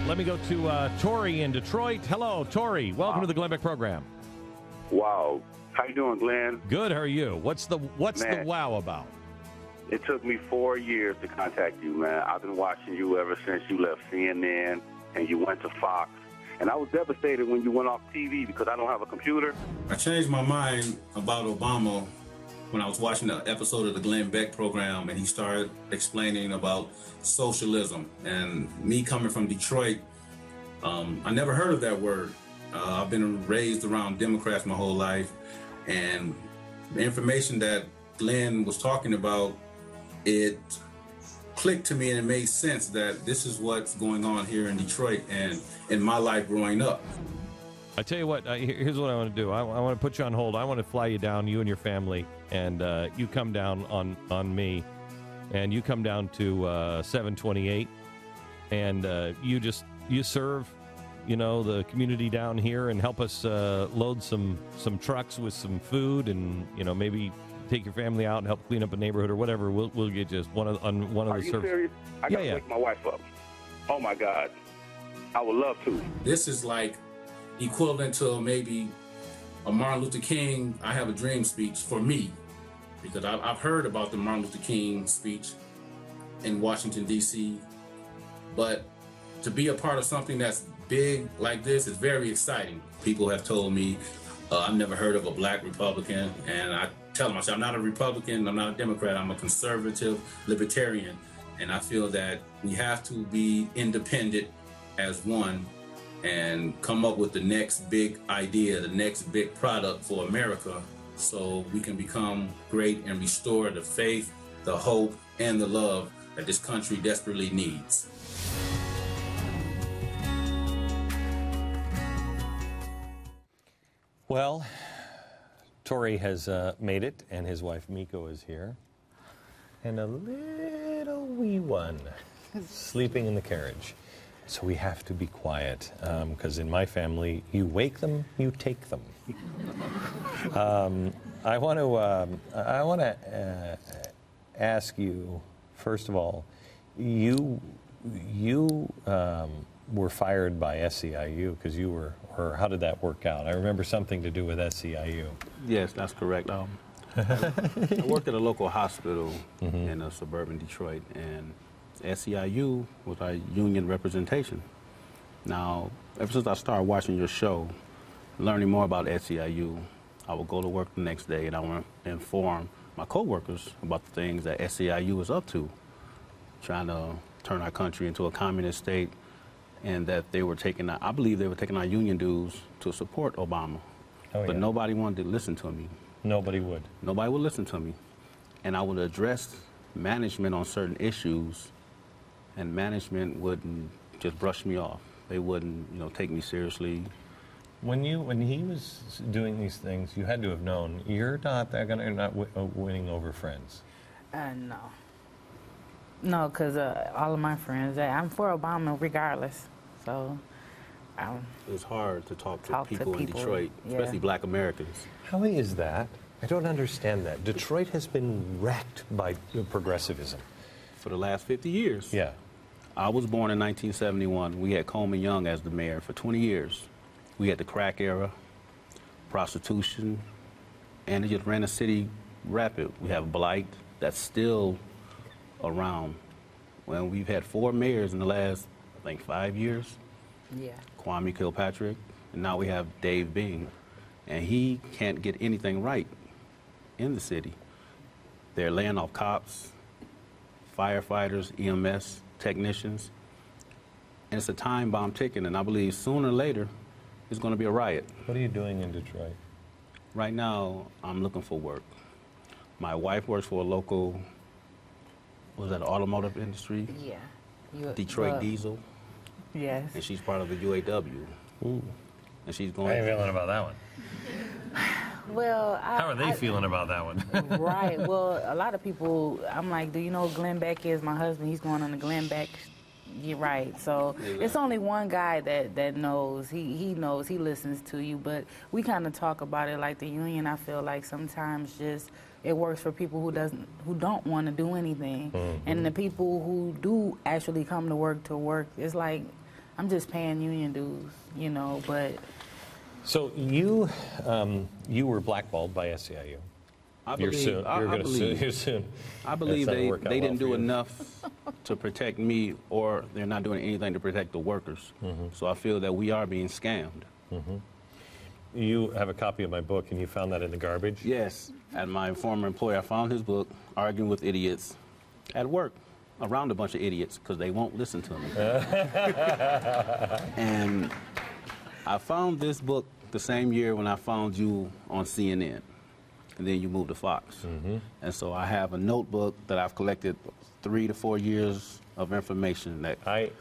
let me go to Torrie in Detroit. Hello, Torrie. Welcome to the Glenn Beck program. Wow. How you doing, Glenn? Good. How are you? What's the wow about? It took me 4 years to contact you, man. I've been watching you ever since you left CNN and you went to Fox. And I was devastated when you went off TV because I don't have a computer. I changed my mind about Obama when I was watching the episode of the Glenn Beck program, and he started explaining about socialism. And me coming from Detroit, I never heard of that word. I've been raised around Democrats my whole life, and the information that Glenn was talking about, it clicked to me and it made sense that this is what's going on here in Detroit and in my life growing up. I tell you what, here's what I want to do. I want to put you on hold. I want to fly you down, you and your family, and you come down on me, and you come down to 728, and you serve, the community down here and help us load some trucks with some food, and maybe take your family out and help clean up a neighborhood or whatever. We'll get just one of the services. Are you serious? I gotta wake my wife up. Oh my God, I would love to. This is like equivalent to maybe a Martin Luther King "I Have a Dream" speech for me, because I've heard about the Martin Luther King speech in Washington D.C., but to be a part of something that's big like this is very exciting. People have told me I've never heard of a black Republican, and I tell them, I say, I'm not a Republican, I'm not a Democrat, I'm a conservative libertarian, and I feel that we have to be independent as one and come up with the next big idea, the next big product for America, so we can become great and restore the faith, the hope, and the love that this country desperately needs. Well, Torrie has made it, and his wife Miko is here, and a little wee one sleeping in the carriage. So we have to be quiet, because in my family, you wake them, you take them. I want to ask you, first of all, you were fired by SEIU because you were, or how did that work out? I remember something to do with SEIU. Yes, that's correct. I worked at a local hospital in suburban Detroit, and SEIU was our union representation. Now, ever since I started watching your show, learning more about SEIU, I would go to work the next day and I would inform my coworkers about the things that SEIU was up to, trying to turn our country into a communist state, and that they were taking, I believe they were taking our union dues to support Obama. Oh, but yeah. nobody wanted to listen to me. Nobody would. Nobody would listen to me. And I would address management on certain issues, and management wouldn't just brush me off. They wouldn't, take me seriously. When he was doing these things, you had to have known you're not winning over friends. No. No, because all of my friends, I'm for Obama regardless. So it's hard to talk to people in Detroit, especially black Americans. How is that? I don't understand that. Detroit has been wrecked by progressivism. For the last 50 years. Yeah. I was born in 1971. We had Coleman Young as the mayor for 20 years. We had the crack era, prostitution, and it just ran the city rapid. We have blight that's still around. Well, we've had 4 mayors in the last, I think, 5 years. Yeah. Kwame Kilpatrick, and now we have Dave Bing, and he can't get anything right in the city. They're laying off cops, firefighters, EMS technicians, and it's a time bomb ticking, and I believe sooner or later it's going to be a riot. What are you doing in Detroit? Right now, I'm looking for work. My wife works for a local, was that automotive industry? Yeah. Detroit Diesel. Yes. And she's part of the UAW. Ooh. And she's going. How are you feeling about that one? Well, how are they feeling about that one? Right. Well, a lot of people, I'm like, do you know who Glenn Beck is? My husband, he's going on the Glenn Beck. You're right. So it's only one guy that knows. He knows. He listens to you. But we kind of talk about it like the union. I feel like sometimes just it works for people who don't want to do anything, and the people who do actually come to work, it's like I'm just paying union dues, you know, but. So you were blackballed by SEIU. I believe they didn't do enough to protect me, or they're not doing anything to protect the workers. So I feel that we are being scammed. You have a copy of my book, and you found that in the garbage? Yes. At my former employer, I found his book, Arguing with Idiots, at work, around a bunch of idiots, because they won't listen to me. And I found this book the same year when I found you on CNN. And then you moved to Fox. And so I have a notebook that I've collected 3 to 4 years of information that I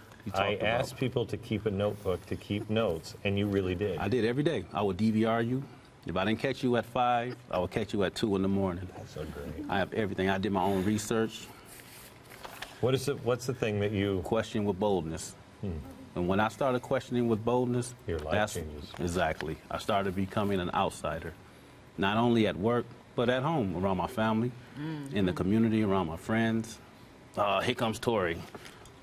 asked people to keep a notebook, to keep notes, and you really did. I did every day. I would DVR you. If I didn't catch you at 5, I would catch you at 2 in the morning. That's so great. I have everything. I did my own research. What's the thing that you... Question with boldness. And when I started questioning with boldness, your life changes. Exactly. I started becoming an outsider. Not only at work, but at home, around my family, in the community, around my friends. Here comes Torrie.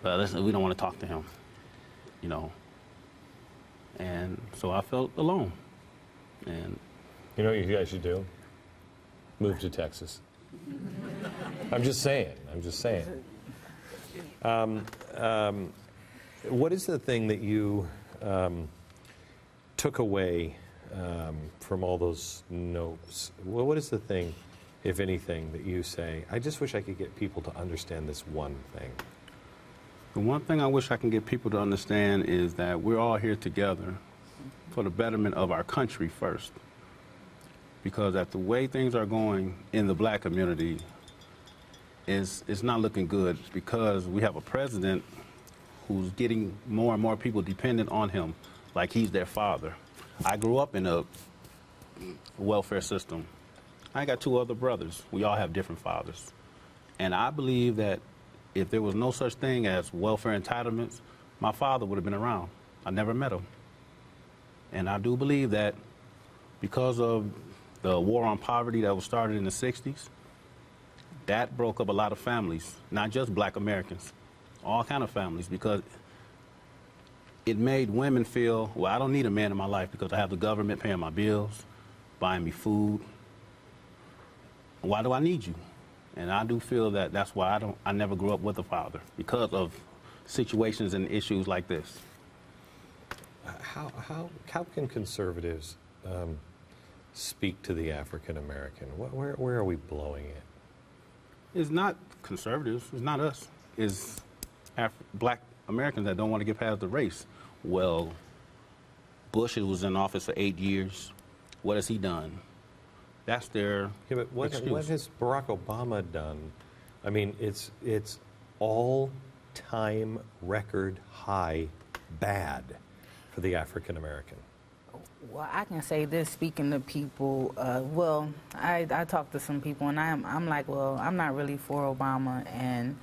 Listen, we don't want to talk to him, you know. And so I felt alone. And you know what you guys should do? Move to Texas. I'm just saying. What is the thing that you took away from all those notes? Well, what is the thing, if anything, that you say, I just wish I could get people to understand this one thing? The one thing I wish I can get people to understand is that we're all here together for the betterment of our country first. Because at the way things are going in the black community, it's not looking good, because we have a president who's getting more and more people dependent on him, like he's their father. I grew up in a welfare system. I got 2 other brothers. We all have different fathers. And I believe that if there was no such thing as welfare entitlements, my father would have been around. I never met him. And I do believe that because of the war on poverty that was started in the 60s, that broke up a lot of families, not just black Americans, all kind of families, because it made women feel, well, I don't need a man in my life because I have the government paying my bills, buying me food. Why do I need you? And I do feel that that's why I never grew up with a father, because of situations and issues like this. How can conservatives speak to the African American? Where are we blowing it? It's not conservatives. It's not us. It's black Americans that don't want to get past the race. Well, Bush was in office for 8 years. What has he done? That's their but what has Barack Obama done? I mean, it's all-time record high bad for the African American. Well, I can say this, speaking to people, well, I talk to some people, and I'm like, well, I'm not really for Obama, and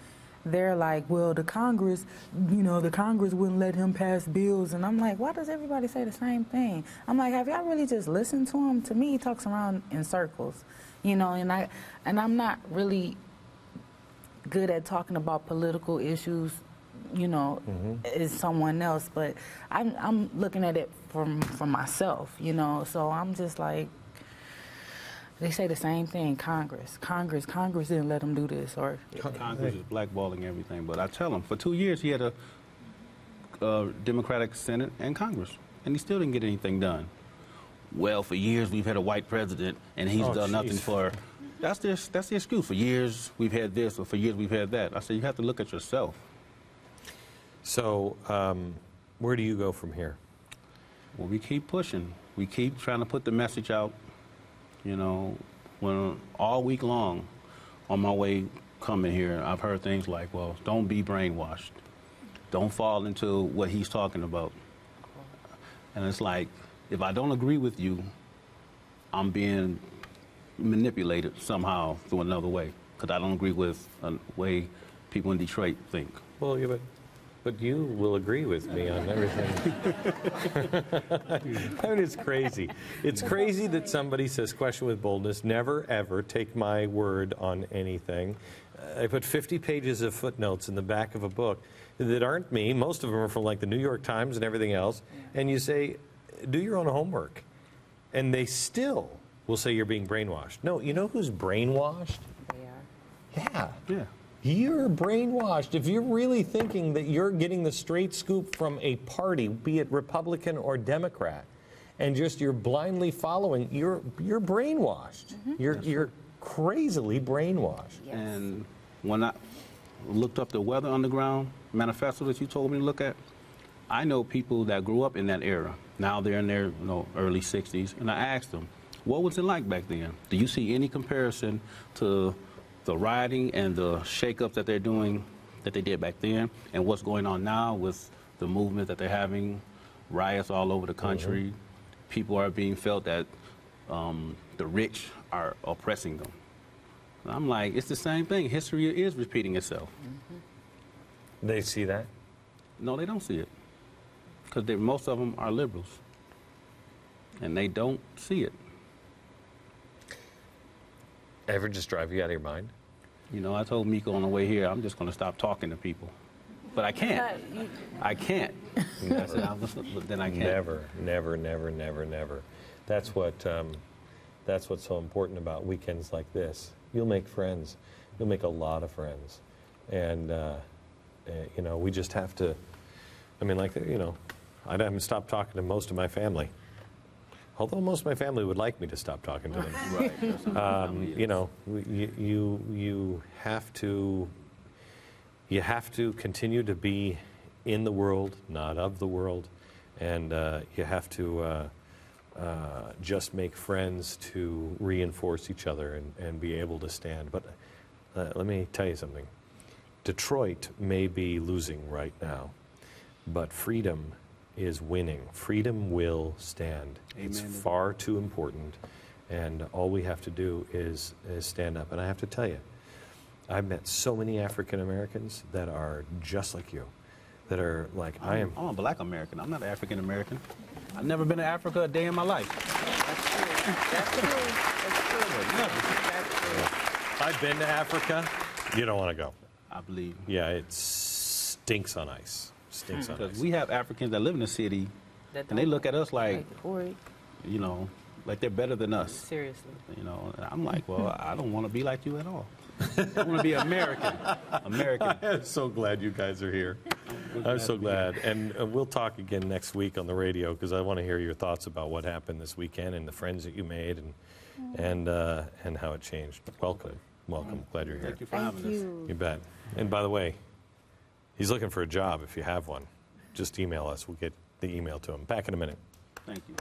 they're like, well, the Congress wouldn't let him pass bills, and I'm like, why does everybody say the same thing? I'm like, have y'all really just listened to him? To me, he talks around in circles, you know, and I'm not really good at talking about political issues, you know, as someone else, but I'm looking at it from myself, you know, so I'm just like, they say the same thing, Congress didn't let him do this, or... Congress is blackballing everything, but I tell him, for 2 years he had a Democratic Senate and Congress, and he still didn't get anything done. Well, for years we've had a white president, and he's done nothing for... That's the excuse. For years we've had this, or for years we've had that. I said, you have to look at yourself. So, where do you go from here? Well, we keep pushing. We keep trying to put the message out. You know, when all week long on my way coming here, I've heard things like, well, don't be brainwashed. Don't fall into what he's talking about. And it's like, if I don't agree with you, I'm being manipulated somehow through another way, because I don't agree with the way people in Detroit think. Well, yeah, but you will agree with me on everything. I mean, it's crazy. It's crazy that somebody says question with boldness. Never, ever take my word on anything. I put 50 pages of footnotes in the back of a book that aren't me. Most of them are from like the New York Times and everything else. And you say, do your own homework. And they still will say you're being brainwashed. No, you know who's brainwashed? They are. Yeah. Yeah. You're brainwashed. If you're really thinking that you're getting the straight scoop from a party, be it Republican or Democrat, and just you're blindly following, you're brainwashed. You're crazily brainwashed. Yes. And when I looked up the Weather Underground manifesto that you told me to look at, I know people that grew up in that era. Now they're in their early 60s, and I asked them, what was it like back then? Do you see any comparison to the rioting and the shakeups that they're doing, that they did back then, and what's going on now with the movement that they're having, riots all over the country? People are being felt that the rich are oppressing them. And I'm like, it's the same thing. History is repeating itself. They see that? No, they don't see it, because most of them are liberals, and they don't see it. Ever just drive you out of your mind? You know, I told Miko on the way here, I'm just going to stop talking to people. But I can't. I can't. I said, but then I can't. Never, never, never, never, never. That's what's so important about weekends like this. You'll make friends. You'll make a lot of friends. And, you know, we just have to, I mean, like, you know, I haven't stopped talking to most of my family. Although most of my family would like me to stop talking to them. Right. You know, you have to continue to be in the world, not of the world, and you have to just make friends to reinforce each other and be able to stand. But let me tell you something. Detroit may be losing right now, but freedom is winning. Freedom will stand. Amen. It's far too important, and all we have to do is stand up. And I have to tell you, I've met so many African Americans that are just like you, that are like I am. I'm a black American. I'm not African American. I've never been to Africa a day in my life. I've been to Africa. You don't want to go. I believe. Yeah, it stinks on ice. Stinks on Because ice. we have Africans that live in the city, and they look at us like, Torrie. you know, like they're better than us. Seriously. You know, and I'm like, well, I don't want to be like you at all. I want to be American. American. I'm so glad you guys are here. I'm so glad. And we'll talk again next week on the radio because I want to hear your thoughts about what happened this weekend and the friends that you made and how it changed. Welcome. Welcome. Glad you're here. Thank you for having us. You bet. And by the way, he's looking for a job if you have one. Just email us. We'll get the email to him. Back in a minute. Thank you.